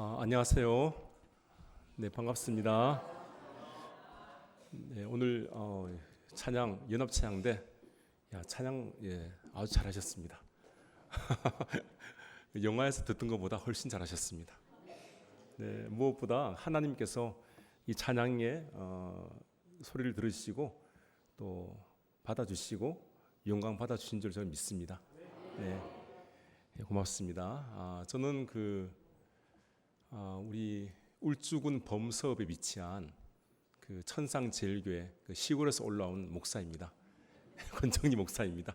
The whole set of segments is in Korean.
안녕하세요. 네, 반갑습니다. 네, 오늘 찬양 연합 찬양대 찬양 아주 잘하셨습니다. 영화에서 듣던 것보다 훨씬 잘하셨습니다. 네, 무엇보다 하나님께서 이 찬양의 소리를 들으시고 또 받아주시고 영광 받아주신 줄 저는 믿습니다. 네, 고맙습니다. 저는 우리 울주군 범서읍에 위치한 그 천상제일교회 시골에서 올라온 목사입니다. 권정리 목사입니다.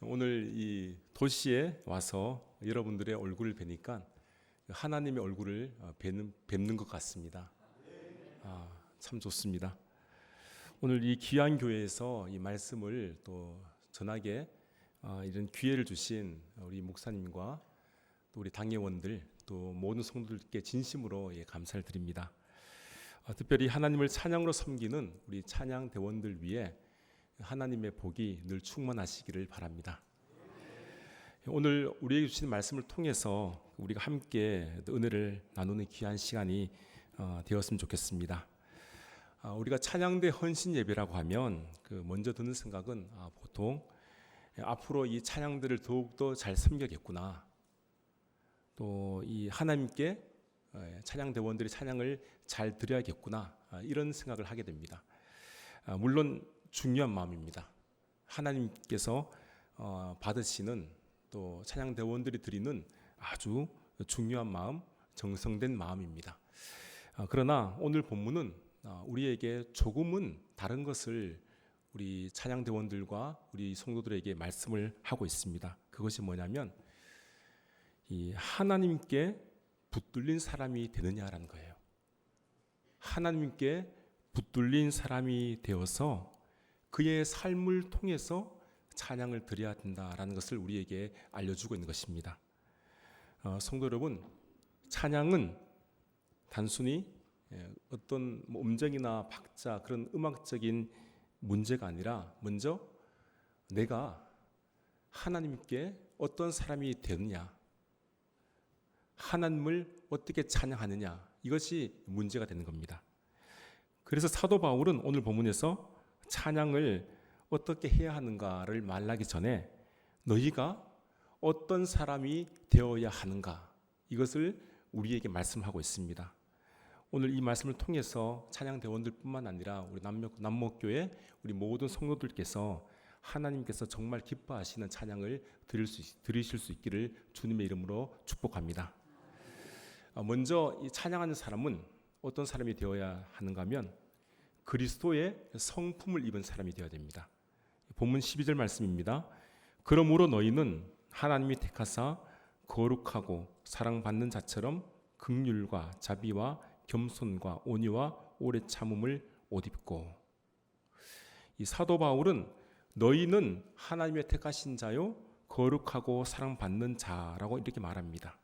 오늘 이 도시에 와서 여러분들의 얼굴을 뵈니까 하나님의 얼굴을 뵙는 것 같습니다. 참 좋습니다. 오늘 이 귀한 교회에서 이 말씀을 또 전하게 이런 기회를 주신 우리 목사님과 또 우리 당회원들 또 모든 성도들께 진심으로 감사를 드립니다. 특별히 하나님을 찬양으로 섬기는 우리 찬양 대원들 위해 하나님의 복이 늘 충만하시기를 바랍니다. 오늘 우리에게 주신 말씀을 통해서 우리가 함께 은혜를 나누는 귀한 시간이 되었으면 좋겠습니다. 우리가 찬양대 헌신 예배라고 하면 먼저 드는 생각은 보통 앞으로 이 찬양들을 더욱더 잘 섬겨야겠구나, 또 이 하나님께 찬양 대원들이 찬양을 잘 드려야겠구나, 이런 생각을 하게 됩니다. 물론 중요한 마음입니다. 하나님께서 받으시는 또 찬양 대원들이 드리는 아주 중요한 마음, 정성된 마음입니다. 그러나 오늘 본문은 우리에게 조금은 다른 것을 우리 찬양 대원들과 우리 성도들에게 말씀을 하고 있습니다. 그것이 뭐냐면 이 하나님께 붙들린 사람이 되느냐라는 거예요. 하나님께 붙들린 사람이 되어서 그의 삶을 통해서 찬양을 드려야 된다라는 것을 우리에게 알려주고 있는 것입니다. 성도 여러분, 찬양은 단순히 어떤 음정이나 박자, 그런 음악적인 문제가 아니라 먼저 내가 하나님께 어떤 사람이 되느냐, 하나님을 어떻게 찬양하느냐, 이것이 문제가 되는 겁니다. 그래서 사도 바울은 오늘 본문에서 찬양을 어떻게 해야 하는가를 말하기 전에 너희가 어떤 사람이 되어야 하는가, 이것을 우리에게 말씀하고 있습니다. 오늘 이 말씀을 통해서 찬양 대원들뿐만 아니라 우리 남목교회 우리 모든 성도들께서 하나님께서 정말 기뻐하시는 찬양을 들으실 수 있기를 주님의 이름으로 축복합니다. 먼저 이 찬양하는 사람은 어떤 사람이 되어야 하는가 하면 그리스도의 성품을 입은 사람이 되어야 됩니다. 본문 12절 말씀입니다. 그러므로 너희는 하나님이 택하사 거룩하고 사랑받는 자처럼 긍휼과 자비와 겸손과 온유와 오래 참음을 옷 입고. 이 사도 바울은 너희는 하나님의 택하신 자요 거룩하고 사랑받는 자라고 이렇게 말합니다.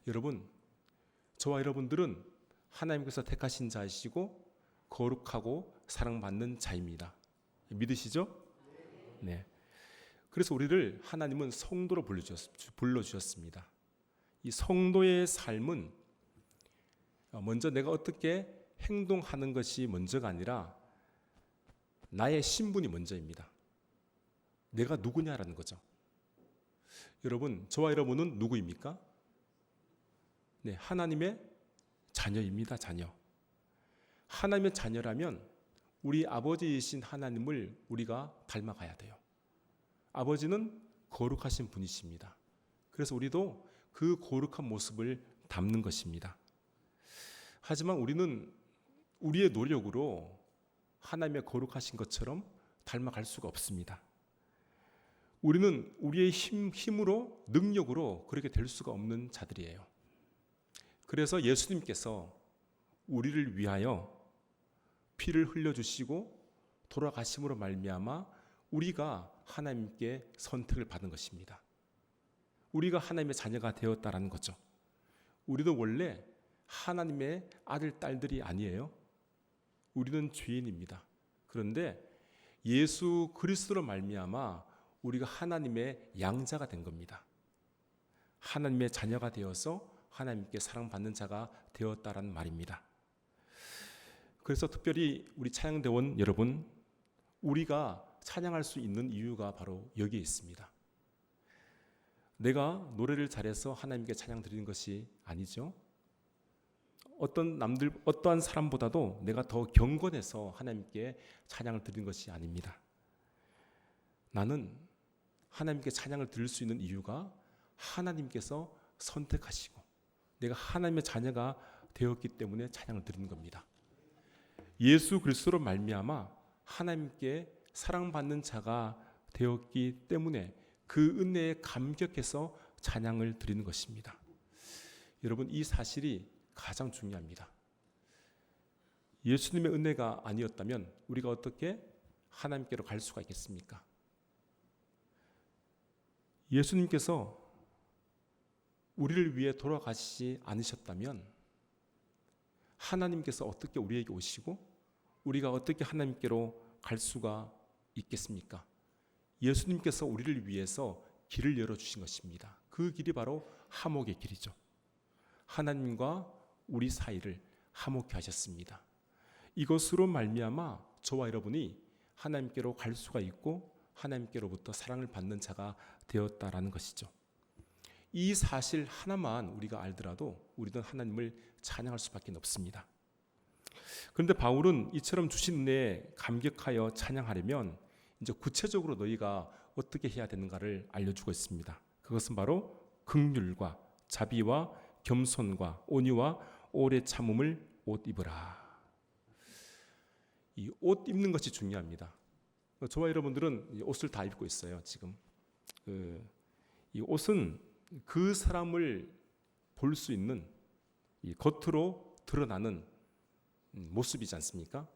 여러분, 저와 여러분들은 하나님께서 택하신 자이시고 거룩하고 사랑받는 자입니다. 믿으시죠? 네. 그래서 우리를 하나님은 성도로 불러주셨습니다. 이 성도의 삶은 먼저 내가 어떻게 행동하는 것이 먼저가 아니라 나의 신분이 먼저입니다. 내가 누구냐라는 거죠. 여러분, 저와 여러분은 누구입니까? 네, 하나님의 자녀입니다. 자녀. 하나님의 자녀라면 우리 아버지이신 하나님을 우리가 닮아가야 돼요. 아버지는 거룩하신 분이십니다. 그래서 우리도 그 거룩한 모습을 담는 것입니다. 하지만 우리는 우리의 노력으로 하나님의 거룩하신 것처럼 닮아갈 수가 없습니다. 우리는 우리의 힘으로, 능력으로 그렇게 될 수가 없는 자들이에요. 그래서 예수님께서 우리를 위하여 피를 흘려주시고 돌아가심으로 말미암아 우리가 하나님께 선택을 받은 것입니다. 우리가 하나님의 자녀가 되었다라는 거죠. 우리도 원래 하나님의 아들, 딸들이 아니에요. 우리는 죄인입니다. 그런데 예수 그리스도로 말미암아 우리가 하나님의 양자가 된 겁니다. 하나님의 자녀가 되어서 하나님께 사랑받는 자가 되었다라는 말입니다. 그래서 특별히 우리 찬양대원 여러분, 우리가 찬양할 수 있는 이유가 바로 여기에 있습니다. 내가 노래를 잘해서 하나님께 찬양 드리는 것이 아니죠. 어떠한 사람보다도 내가 더 경건해서 하나님께 찬양을 드리는 것이 아닙니다. 나는 하나님께 찬양을 드릴 수 있는 이유가 하나님께서 선택하시고 내가 하나님의 자녀가 되었기 때문에 찬양을 드리는 겁니다. 예수 그리스도로 말미암아 하나님께 사랑받는 자가 되었기 때문에 그 은혜에 감격해서 찬양을 드리는 것입니다. 여러분, 이 사실이 가장 중요합니다. 예수님의 은혜가 아니었다면 우리가 어떻게 하나님께로 갈 수가 있겠습니까? 예수님께서 우리를 위해 돌아가시지 않으셨다면 하나님께서 어떻게 우리에게 오시고 우리가 어떻게 하나님께로 갈 수가 있겠습니까? 예수님께서 우리를 위해서 길을 열어주신 것입니다. 그 길이 바로 화목의 길이죠. 하나님과 우리 사이를 화목케 하셨습니다. 이것으로 말미암아 저와 여러분이 하나님께로 갈 수가 있고 하나님께로부터 사랑을 받는 자가 되었다라는 것이죠. 이 사실 하나만 우리가 알더라도 우리는 하나님을 찬양할 수밖에 없습니다. 그런데 바울은 이처럼 주신 은혜에 감격하여 찬양하려면 이제 구체적으로 너희가 어떻게 해야 되는가를 알려주고 있습니다. 그것은 바로 긍휼과 자비와 겸손과 온유와 오래 참음을 옷 입으라. 이 옷 입는 것이 중요합니다. 저와 여러분들은 옷을 다 입고 있어요. 지금 이 옷은 그 사람을 볼 수 있는 겉으로 드러나는 모습이지 않습니까?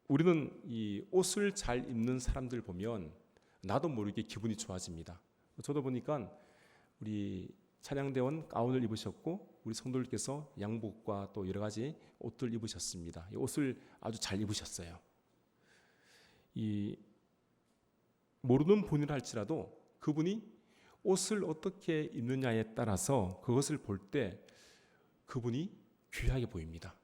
우리는 이 옷을 잘 입는 사람들 보면 나도 모르게 기분이 좋아집니다. 저도 보니까 우리 찬양대원 가운을 입으셨고 우리 성도들께서 양복과 또 여러 가지 옷들 입으셨습니다. 이 옷을 아주 잘 입으셨어요. 이 모르는 분이라 할지라도 그분이 옷을 어떻게 입느냐에 따라서 그것을 볼 때 그분이 귀하게 보입니다.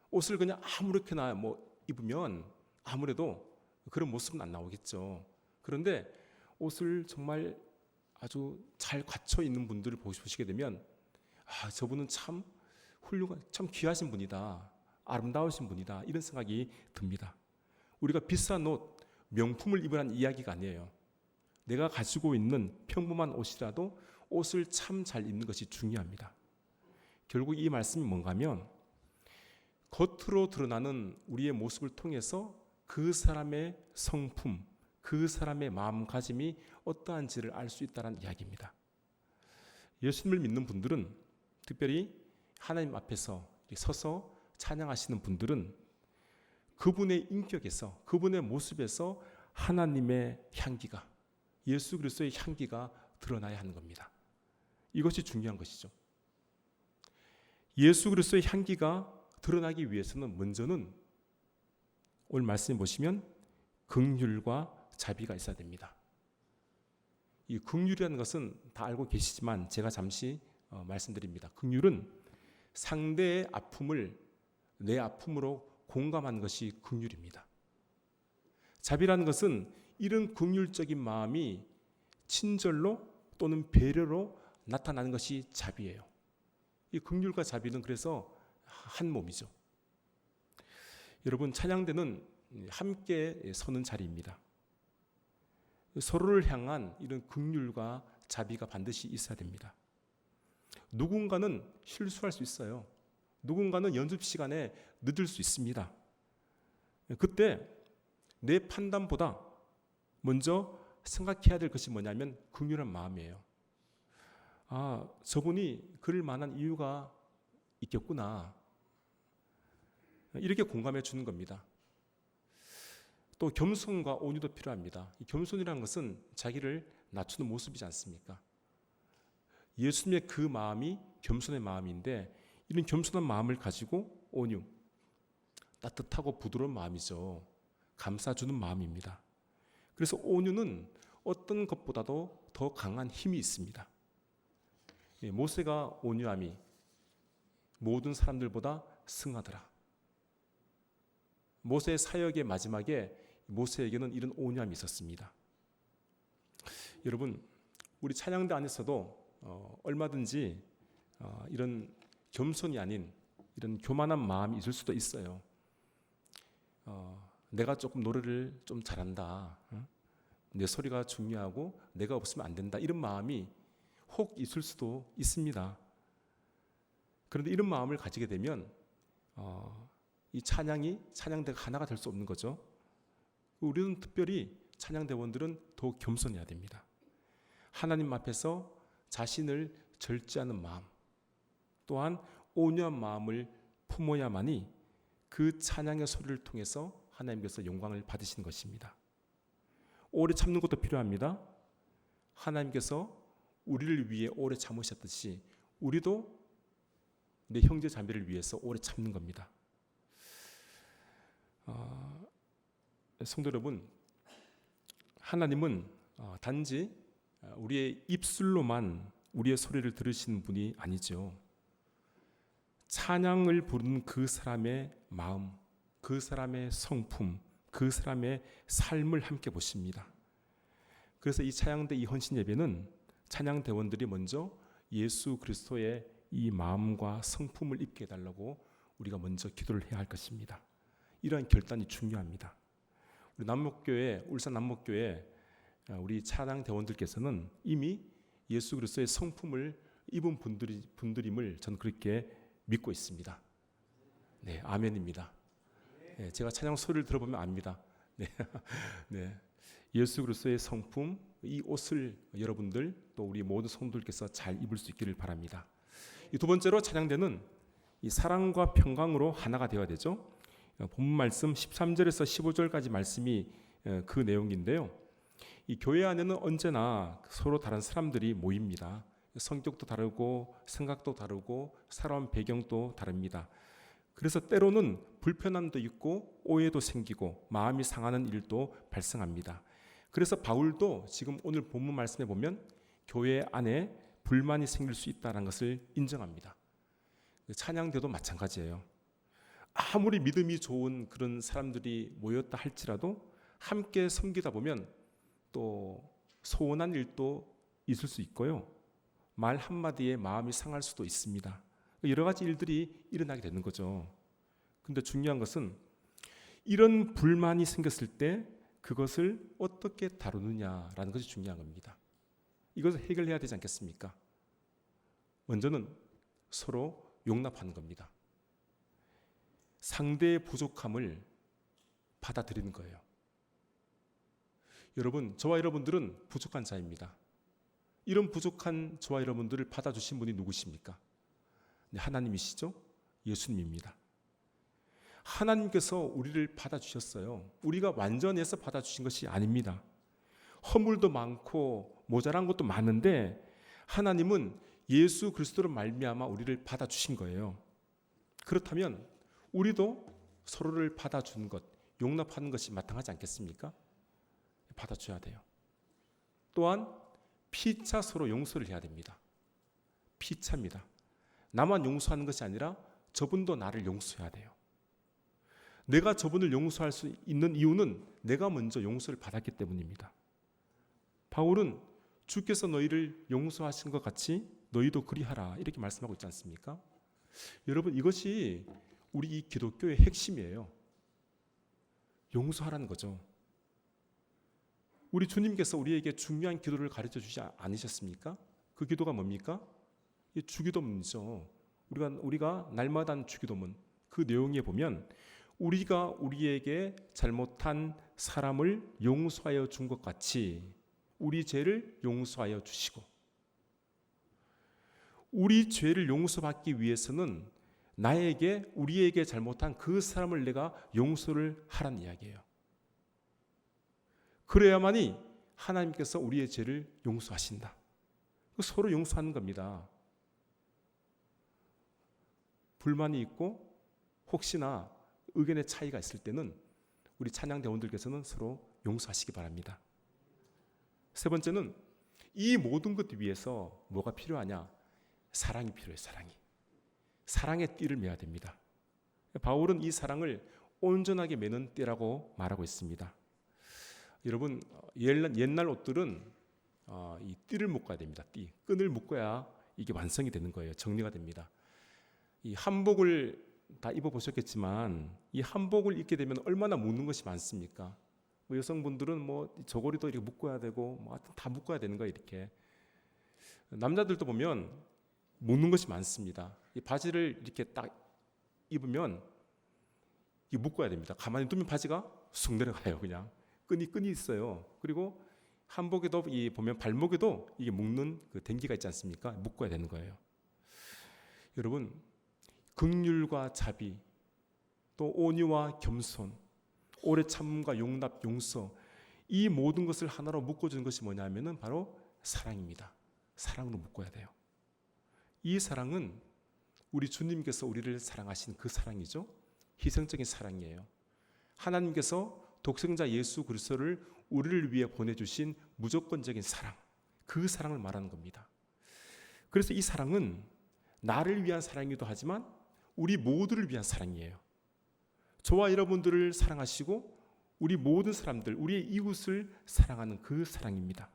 옷을 그냥 아무렇게나 입으면 아무래도 그런 모습은 안 나오겠죠. 그런데 옷을 정말 아주 잘 갖춰 있는 분들을 보시게 되면 저분은 참 훌륭한, 참 귀하신 분이다, 아름다우신 분이다, 이런 생각이 듭니다. 우리가 비싼 옷, 명품을 입으라는 이야기가 아니에요. 내가 가지고 있는 평범한 옷이라도 옷을 참 잘 입는 것이 중요합니다. 결국 이 말씀이 뭔가 하면 겉으로 드러나는 우리의 모습을 통해서 그 사람의 성품, 그 사람의 마음가짐이 어떠한지를 알 수 있다는 이야기입니다. 예수님을 믿는 분들은, 특별히 하나님 앞에서 서서 찬양하시는 분들은 그분의 인격에서, 그분의 모습에서 하나님의 향기가, 예수 그리스도의 향기가 드러나야 하는 겁니다. 이것이 중요한 것이죠. 예수 그리스도의 향기가 드러나기 위해서는 먼저는 오늘 말씀 보시면 긍휼과 자비가 있어야 됩니다. 이 긍휼이라는 것은 다 알고 계시지만 제가 잠시 말씀드립니다. 긍휼은 상대의 아픔을 내 아픔으로 공감하는 것이 긍휼입니다. 자비라는 것은 이런 긍휼적인 마음이 친절로 또는 배려로 나타나는 것이 자비예요. 이 긍휼과 자비는 그래서 한 몸이죠. 여러분, 찬양대는 함께 서는 자리입니다. 서로를 향한 이런 긍휼과 자비가 반드시 있어야 됩니다. 누군가는 실수할 수 있어요. 누군가는 연습 시간에 늦을 수 있습니다. 그때 내 판단보다 먼저 생각해야 될 것이 뭐냐면 긍휼한 마음이에요. 저분이 그럴 만한 이유가 있겠구나, 이렇게 공감해 주는 겁니다. 또 겸손과 온유도 필요합니다. 이 겸손이라는 것은 자기를 낮추는 모습이지 않습니까? 예수님의 그 마음이 겸손의 마음인데, 이런 겸손한 마음을 가지고 온유, 따뜻하고 부드러운 마음이죠. 감싸주는 마음입니다. 그래서 온유는 어떤 것보다도 더 강한 힘이 있습니다. 모세가 온유함이 모든 사람들보다 승하더라. 모세의 사역의 마지막에 모세에게는 이런 온유함이 있었습니다. 여러분, 우리 찬양대 안에서도 얼마든지 이런 겸손이 아닌 이런 교만한 마음이 있을 수도 있어요. 내가 조금 노래를 좀 잘한다, 내 소리가 중요하고 내가 없으면 안 된다, 이런 마음이 혹 있을 수도 있습니다. 그런데 이런 마음을 가지게 되면 이 찬양대가 하나가 될 수 없는 거죠. 우리는 특별히 찬양대원들은 더욱 겸손해야 됩니다. 하나님 앞에서 자신을 절제하는 마음, 또한 온유한 마음을 품어야만이 그 찬양의 소리를 통해서 하나님께서 영광을 받으시는 것입니다. 오래 참는 것도 필요합니다. 하나님께서 우리를 위해 오래 참으셨듯이 우리도 내 형제 자매를 위해서 오래 참는 겁니다. 성도 여러분, 하나님은 단지 우리의 입술로만 우리의 소리를 들으시는 분이 아니죠. 찬양을 부르는 그 사람의 마음, 그 사람의 성품, 그 사람의 삶을 함께 보십니다. 그래서 이 찬양대 이 헌신 예배는 찬양대원들이 먼저 예수 그리스도의 이 마음과 성품을 입게 해달라고 우리가 먼저 기도를 해야 할 것입니다. 이러한 결단이 중요합니다. 우리 남목교회, 울산 남목교회 우리 찬양대원들께서는 이미 예수 그리스도의 성품을 입은 분들임을 저는 그렇게 믿고 있습니다. 네, 아멘입니다. 네, 제가 찬양 소리를 들어보면 압니다. 네, 네, 예수 그리스도의 성품, 이 옷을 여러분들 또 우리 모든 성도들께서 잘 입을 수 있기를 바랍니다. 이 두 번째로 찬양대는 이 사랑과 평강으로 하나가 되어야 되죠. 본문 말씀 13절에서 15절까지 말씀이 그 내용인데요. 이 교회 안에는 언제나 서로 다른 사람들이 모입니다. 성격도 다르고 생각도 다르고 살아온 배경도 다릅니다. 그래서 때로는 불편함도 있고 오해도 생기고 마음이 상하는 일도 발생합니다. 그래서 바울도 지금 오늘 본문 말씀에 보면 교회 안에 불만이 생길 수 있다는 것을 인정합니다. 찬양대도 마찬가지예요. 아무리 믿음이 좋은 그런 사람들이 모였다 할지라도 함께 섬기다 보면 또 소원한 일도 있을 수 있고요. 말 한마디에 마음이 상할 수도 있습니다. 여러 가지 일들이 일어나게 되는 거죠. 근데 중요한 것은 이런 불만이 생겼을 때 그것을 어떻게 다루느냐라는 것이 중요한 겁니다. 이것을 해결해야 되지 않겠습니까? 먼저는 서로 용납하는 겁니다. 상대의 부족함을 받아들이는 거예요. 여러분, 저와 여러분들은 부족한 자입니다. 이런 부족한 저와 여러분들을 받아주신 분이 누구십니까? 네, 하나님이시죠? 예수님입니다. 하나님께서 우리를 받아주셨어요. 우리가 완전해서 받아주신 것이 아닙니다. 허물도 많고 모자란 것도 많은데 하나님은 예수 그리스도로 말미암아 우리를 받아주신 거예요. 그렇다면 우리도 서로를 받아주는 것, 용납하는 것이 마땅하지 않겠습니까? 받아줘야 돼요. 또한 피차 서로 용서를 해야 됩니다. 피차입니다. 나만 용서하는 것이 아니라 저분도 나를 용서해야 돼요. 내가 저분을 용서할 수 있는 이유는 내가 먼저 용서를 받았기 때문입니다. 바울은 주께서 너희를 용서하신 것 같이 너희도 그리하라 이렇게 말씀하고 있지 않습니까? 여러분, 이것이 우리 이 기독교의 핵심이에요. 용서하라는 거죠. 우리 주님께서 우리에게 중요한 기도를 가르쳐 주지 않으셨습니까? 그 기도가 뭡니까? 주기도문이죠. 우리가 날마다 하는 주기도문, 그 내용에 보면 우리가 우리에게 잘못한 사람을 용서하여 준 것 같이 우리 죄를 용서하여 주시고, 우리 죄를 용서받기 위해서는 우리에게 잘못한 그 사람을 내가 용서를 하라는 이야기예요. 그래야만이 하나님께서 우리의 죄를 용서하신다. 서로 용서하는 겁니다. 불만이 있고 혹시나 의견의 차이가 있을 때는 우리 찬양대원들께서는 서로 용서하시기 바랍니다. 세 번째는 이 모든 것 위해서 뭐가 필요하냐? 사랑이 필요해요. 사랑의 띠를 매야 됩니다. 바울은 이 사랑을 온전하게 매는 띠라고 말하고 있습니다. 여러분, 옛날 옷들은 이 띠를 묶어야 됩니다. 끈을 묶어야 이게 완성이 되는 거예요. 정리가 됩니다. 이 한복을 다 입어보셨겠지만 이 한복을 입게 되면 얼마나 묶는 것이 많습니까? 여성분들은 저고리도 이렇게 묶어야 되고 다 묶어야 되는 거예요. 이렇게 남자들도 보면 묶는 것이 많습니다. 이 바지를 이렇게 딱 입으면 이 묶어야 됩니다. 가만히 두면 바지가 쑥 내려가요. 그냥 끈이 있어요. 그리고 한복에도 보면 발목에도 이게 묶는 그 댕기가 있지 않습니까? 묶어야 되는 거예요. 여러분, 긍휼과 자비, 또 온유와 겸손, 오래 참음과 용납, 용서, 이 모든 것을 하나로 묶어주는 것이 뭐냐면은 바로 사랑입니다. 사랑으로 묶어야 돼요. 이 사랑은 우리 주님께서 우리를 사랑하신 그 사랑이죠. 희생적인 사랑이에요. 하나님께서 독생자 예수 그리스도를 우리를 위해 보내주신 무조건적인 사랑, 그 사랑을 말하는 겁니다. 그래서 이 사랑은 나를 위한 사랑이기도 하지만 우리 모두를 위한 사랑이에요. 저와 여러분들을 사랑하시고 우리 모든 사람들, 우리의 이웃을 사랑하는 그 사랑입니다.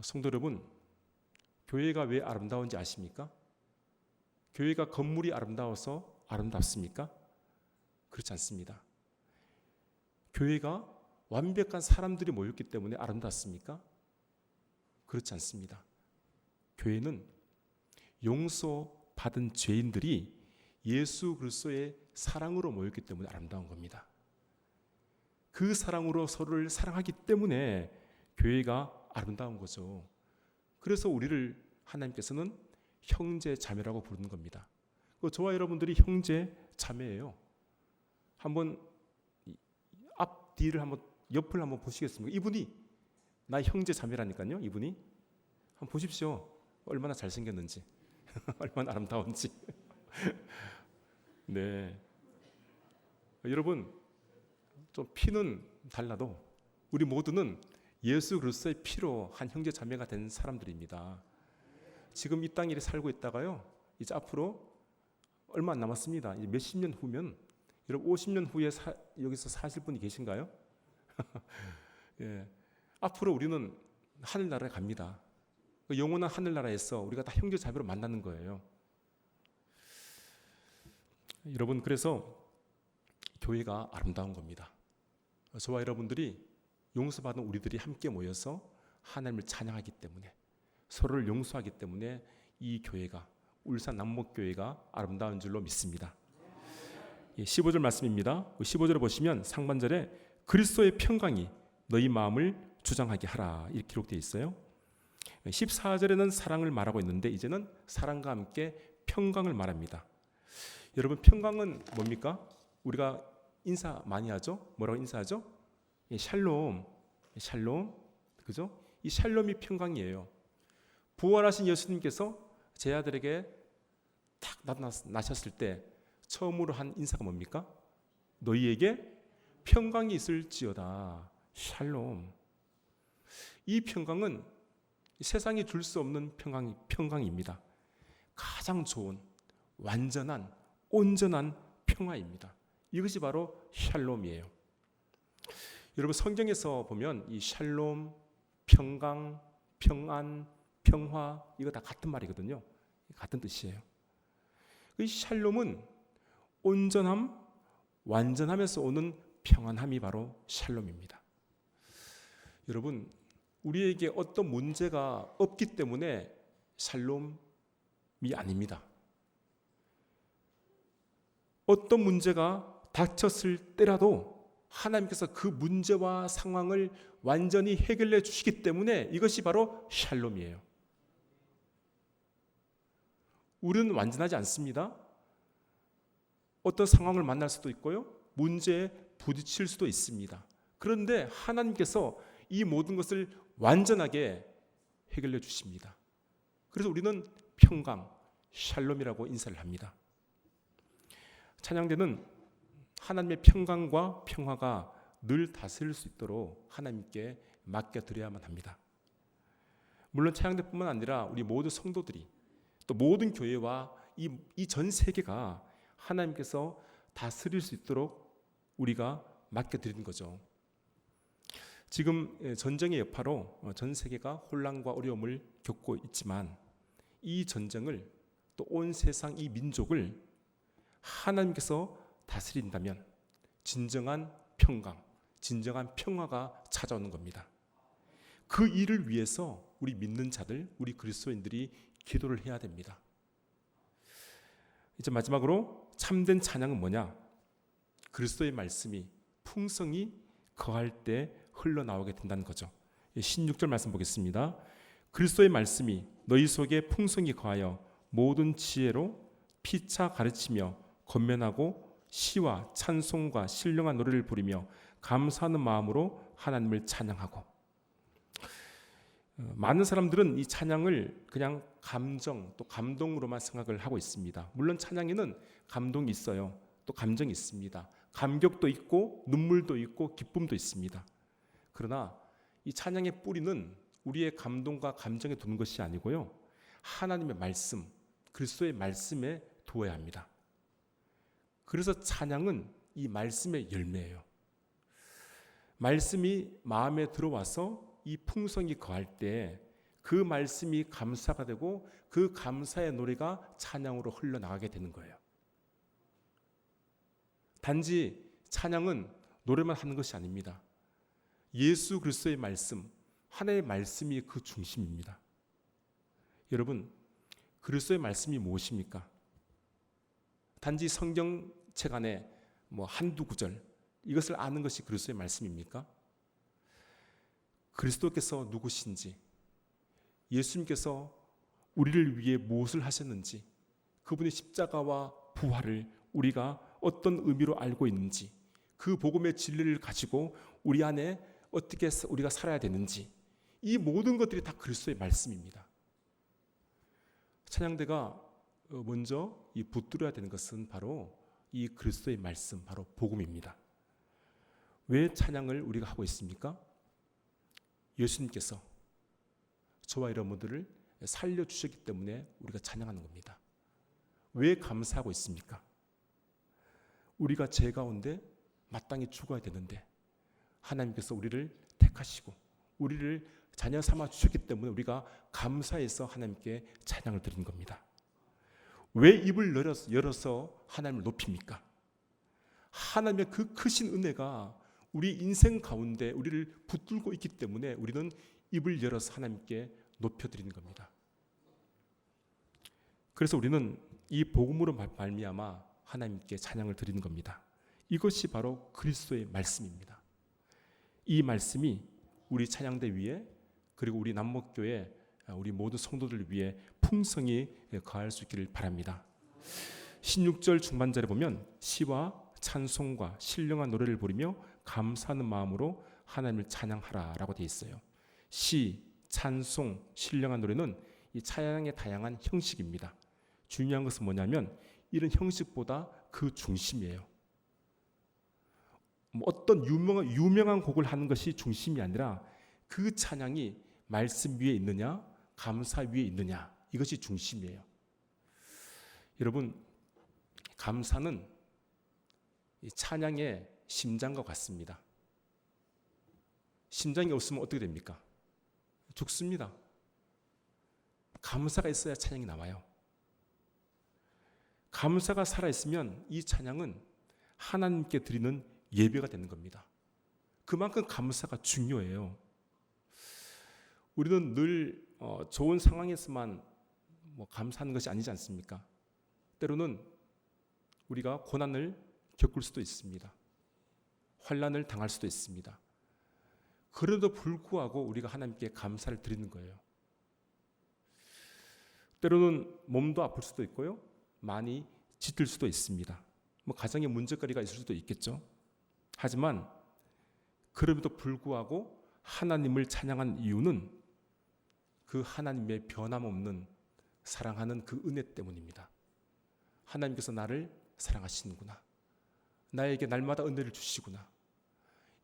성도 여러분, 교회가 왜 아름다운지 아십니까? 교회가 건물이 아름다워서 아름답습니까? 그렇지 않습니다. 교회가 완벽한 사람들이 모였기 때문에 아름답습니까? 그렇지 않습니다. 교회는 용서받은 죄인들이 예수 그리스도의 사랑으로 모였기 때문에 아름다운 겁니다. 그 사랑으로 서로를 사랑하기 때문에 교회가 아름다운 거죠. 그래서 우리를 하나님께서는 형제 자매라고 부르는 겁니다. 저와 여러분들이 형제 자매예요. 한번 앞뒤를 옆을 한번 보시겠습니까? 이분이 나의 형제 자매라니까요. 이분이 한번 보십시오. 얼마나 잘생겼는지, 얼마나 아름다운지. 네, 여러분, 좀 피는 달라도 우리 모두는 예수 그리스도의 피로 한 형제 자매가 된 사람들입니다. 지금 이 땅에 살고 있다가요, 이제 앞으로 얼마 안 남았습니다. 이제 몇십 년 후면, 여러분 50년 후에 여기서 사실 분이 계신가요? 예, 앞으로 우리는 하늘나라에 갑니다. 그 영원한 하늘나라에서 우리가 다 형제 자매로 만나는 거예요. 여러분, 그래서 교회가 아름다운 겁니다. 저와 여러분들이 용서받은 우리들이 함께 모여서 하나님을 찬양하기 때문에, 서로를 용서하기 때문에 이 교회가, 울산 남목교회가 아름다운 줄로 믿습니다. 15절 말씀입니다. 15절을 보시면 상반절에 그리스도의 평강이 너희 마음을 주장하게 하라, 이렇게 기록되어 있어요. 14절에는 사랑을 말하고 있는데 이제는 사랑과 함께 평강을 말합니다. 여러분, 평강은 뭡니까? 우리가 인사 많이 하죠? 뭐라고 인사하죠? 샬롬, 그죠? 이 샬롬이 평강이에요. 부활하신 예수님께서 제 아들에게 딱 나셨을 때 처음으로 한 인사가 뭡니까? 너희에게 평강이 있을지어다. 샬롬. 이 평강은 세상이 줄 수 없는 평강입니다. 가장 좋은, 완전한, 온전한 평화입니다. 이것이 바로 샬롬이에요. 여러분, 성경에서 보면 이 샬롬, 평강, 평안, 평화, 이거 다 같은 말이거든요. 같은 뜻이에요. 이 샬롬은 온전함, 완전함에서 오는 평안함이 바로 샬롬입니다. 여러분, 우리에게 어떤 문제가 없기 때문에 샬롬이 아닙니다. 어떤 문제가 닥쳤을 때라도 하나님께서 그 문제와 상황을 완전히 해결해 주시기 때문에 이것이 바로 샬롬이에요. 우리는 완전하지 않습니다. 어떤 상황을 만날 수도 있고요, 문제에 부딪힐 수도 있습니다. 그런데 하나님께서 이 모든 것을 완전하게 해결해 주십니다. 그래서 우리는 평강, 샬롬이라고 인사를 합니다. 찬양대는 하나님의 평강과 평화가 늘 다스릴 수 있도록 하나님께 맡겨드려야만 합니다. 물론 찬양대뿐만 아니라 우리 모두 성도들이 또 모든 교회와 이 전 세계가 하나님께서 다스릴 수 있도록 우리가 맡겨드리는 거죠. 지금 전쟁의 여파로 전 세계가 혼란과 어려움을 겪고 있지만 이 전쟁을 또 온 세상 이 민족을 하나님께서 다스린다면 진정한 평강, 진정한 평화가 찾아오는 겁니다. 그 일을 위해서 우리 믿는 자들, 우리 그리스도인들이 기도를 해야 됩니다. 이제 마지막으로 참된 찬양은 뭐냐? 그리스도의 말씀이 풍성히 거할 때 흘러나오게 된다는 거죠. 16절 말씀 보겠습니다. 그리스도의 말씀이 너희 속에 풍성히 거하여 모든 지혜로 피차 가르치며 권면하고 시와 찬송과 신령한 노래를 부르며 감사하는 마음으로 하나님을 찬양하고. 많은 사람들은 이 찬양을 그냥 감정 또 감동으로만 생각을 하고 있습니다. 물론 찬양에는 감동이 있어요. 또 감정이 있습니다. 감격도 있고 눈물도 있고 기쁨도 있습니다. 그러나 이 찬양의 뿌리는 우리의 감동과 감정에 두는 것이 아니고요, 하나님의 말씀, 그리스도의 말씀에 두어야 합니다. 그래서 찬양은 이 말씀의 열매예요. 말씀이 마음에 들어와서 이 풍성이 거할 때 그 말씀이 감사가 되고 그 감사의 노래가 찬양으로 흘러나가게 되는 거예요. 단지 찬양은 노래만 하는 것이 아닙니다. 예수 그리스도의 말씀, 하나님의 말씀이 그 중심입니다. 여러분, 그리스도의 말씀이 무엇입니까? 단지 성경책 안에 한두 구절 이것을 아는 것이 그리스도의 말씀입니까? 그리스도께서 누구신지, 예수님께서 우리를 위해 무엇을 하셨는지, 그분의 십자가와 부활을 우리가 어떤 의미로 알고 있는지, 그 복음의 진리를 가지고 우리 안에 어떻게 우리가 살아야 되는지, 이 모든 것들이 다 그리스도의 말씀입니다. 찬양대가 먼저 붙들어야 되는 것은 바로 이 그리스도의 말씀, 바로 복음입니다. 왜 찬양을 우리가 하고 있습니까? 예수님께서 저와 여러분들을 살려주셨기 때문에 우리가 찬양하는 겁니다. 왜 감사하고 있습니까? 우리가 죄 가운데 마땅히 죽어야 되는데 하나님께서 우리를 택하시고 우리를 자녀 삼아 주셨기 때문에 우리가 감사해서 하나님께 찬양을 드리는 겁니다. 왜 입을 열어서 하나님을 높입니까? 하나님의 그 크신 은혜가 우리 인생 가운데 우리를 붙들고 있기 때문에 우리는 입을 열어서 하나님께 높여드리는 겁니다. 그래서 우리는 이 복음으로 말미암아 하나님께 찬양을 드리는 겁니다. 이것이 바로 그리스도의 말씀입니다. 이 말씀이 우리 찬양대 위에, 그리고 우리 남목교회 우리 모든 성도들 위해 풍성히 거할 수 있기를 바랍니다. 16절 중반절에 보면 시와 찬송과 신령한 노래를 부르며 감사하는 마음으로 하나님을 찬양하라 라고 되어 있어요. 시, 찬송, 신령한 노래는 이 찬양의 다양한 형식입니다. 중요한 것은 뭐냐면 이런 형식보다 그 중심이에요. 어떤 유명한 곡을 하는 것이 중심이 아니라 그 찬양이 말씀 위에 있느냐, 감사 위에 있느냐, 이것이 중심이에요. 여러분, 감사는 이 찬양의 심장과 같습니다. 심장이 없으면 어떻게 됩니까? 죽습니다. 감사가 있어야 찬양이 나와요. 감사가 살아있으면 이 찬양은 하나님께 드리는 예배가 되는 겁니다. 그만큼 감사가 중요해요. 우리는 늘 좋은 상황에서만 감사하는 것이 아니지 않습니까? 때로는 우리가 고난을 겪을 수도 있습니다. 환난을 당할 수도 있습니다. 그래도 불구하고 우리가 하나님께 감사를 드리는 거예요. 때로는 몸도 아플 수도 있고요, 많이 짙을 수도 있습니다. 가정에 문제거리가 있을 수도 있겠죠. 하지만 그럼에도 불구하고 하나님을 찬양한 이유는 그 하나님의 변함없는 사랑하는 그 은혜 때문입니다. 하나님께서 나를 사랑하시는구나, 나에게 날마다 은혜를 주시구나,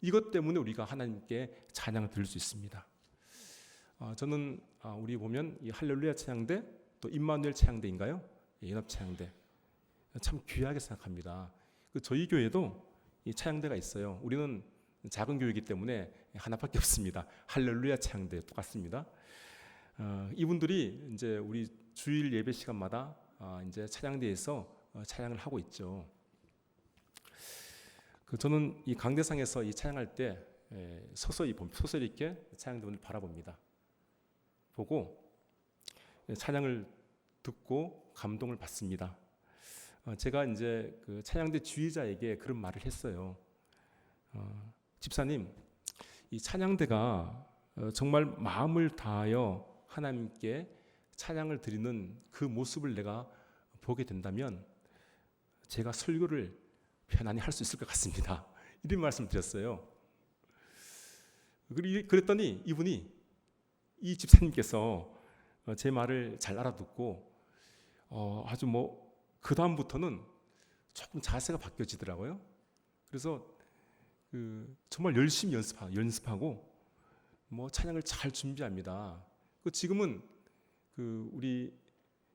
이것 때문에 우리가 하나님께 찬양을 드릴 수 있습니다. 저는 우리 보면 이 할렐루야 찬양대 또 임마누엘 찬양대인가요? 예, 연합 찬양대. 참 귀하게 생각합니다. 저희 교회도 이 찬양대가 있어요. 우리는 작은 교회이기 때문에 하나밖에 없습니다. 할렐루야 찬양대 똑같습니다. 이분들이 이제 우리 주일 예배 시간마다 이제 찬양대에서 찬양을 하고 있죠. 저는 이 강대상에서 이 찬양할 때 서서히 있게 찬양대분을 바라봅니다. 보고 찬양을 듣고 감동을 받습니다. 제가 이제 그 찬양대 지휘자에게 그런 말을 했어요. 집사님, 이 찬양대가 정말 마음을 다하여 하나님께 찬양을 드리는 그 모습을 내가 보게 된다면 제가 설교를 편안히 할 수 있을 것 같습니다. 이런 말씀을 드렸어요. 그랬더니 이 집사님께서 제 말을 잘 알아듣고 아주 그 다음부터는 조금 자세가 바뀌어지더라고요. 그래서 정말 열심히 연습하고 찬양을 잘 준비합니다. 지금은 우리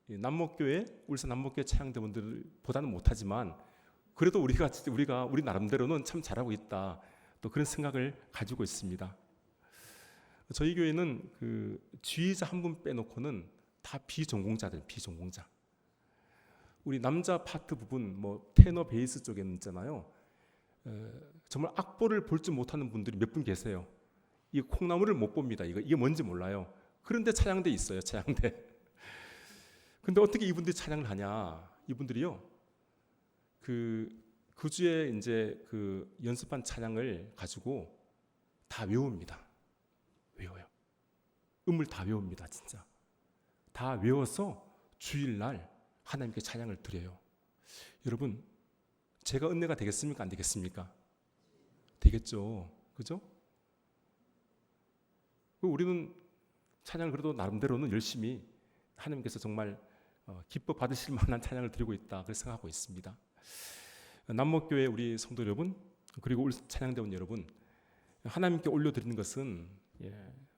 남목교회 울산 남목교회 찬양대원들보다는 못하지만 그래도 우리 나름대로는 참 잘하고 있다. 또 그런 생각을 가지고 있습니다. 저희 교회는 지휘자 한 분 빼놓고는 다 비전공자들. 우리 남자 파트 부분 테너 베이스 쪽에 있잖아요. 정말 악보를 볼 줄 못하는 분들이 몇 분 계세요. 이 콩나물을 못 봅니다. 이게 뭔지 몰라요. 그런데 찬양대 있어요. 찬양대. 근데 어떻게 이분들이 찬양을 하냐? 이분들이요. 그 주에 이제 연습한 찬양을 가지고 다 외웁니다. 외워요. 음을 다 외웁니다. 진짜. 다 외워서 주일날 하나님께 찬양을 드려요. 여러분, 제가 은혜가 되겠습니까? 안 되겠습니까? 되겠죠. 그죠? 우리는 찬양을 그래도 나름대로는 열심히 하나님께서 정말 기뻐 받으실 만한 찬양을 드리고 있다. 그렇게 생각하고 있습니다. 남목교회 우리 성도 여러분, 그리고 우리 찬양대원 여러분, 하나님께 올려드리는 것은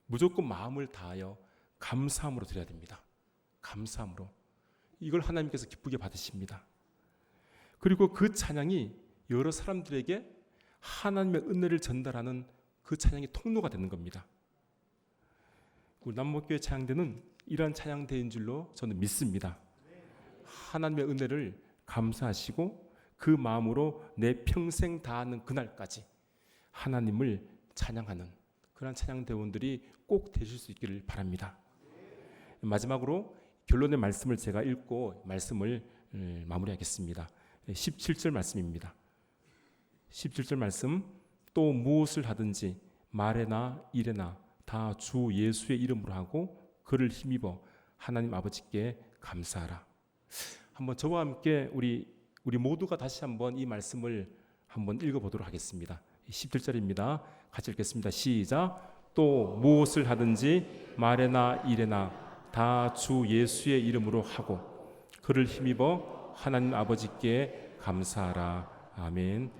무조건 마음을 다하여 감사함으로 드려야 됩니다. 감사함으로. 이걸 하나님께서 기쁘게 받으십니다. 그리고 그 찬양이 여러 사람들에게 하나님의 은혜를 전달하는 그 찬양이 통로가 되는 겁니다. 우리 남목교회 찬양대는 이러한 찬양대인 줄로 저는 믿습니다. 하나님의 은혜를 감사하시고 그 마음으로 내 평생 다하는 그날까지 하나님을 찬양하는 그런 찬양대원들이 꼭 되실 수 있기를 바랍니다. 마지막으로 결론의 말씀을 제가 읽고 말씀을 마무리하겠습니다. 17절 말씀입니다. 17절 말씀, 또 무엇을 하든지 말에나 일에나 다 주 예수의 이름으로 하고 그를 힘입어 하나님 아버지께 감사하라. 한번 저와 함께 우리 모두가 다시 한번 이 말씀을 한번 읽어보도록 하겠습니다. 17절입니다. 같이 읽겠습니다. 시작. 또 무엇을 하든지 말에나 일에나 다 주 예수의 이름으로 하고 그를 힘입어 하나님 아버지께 감사하라. 아멘.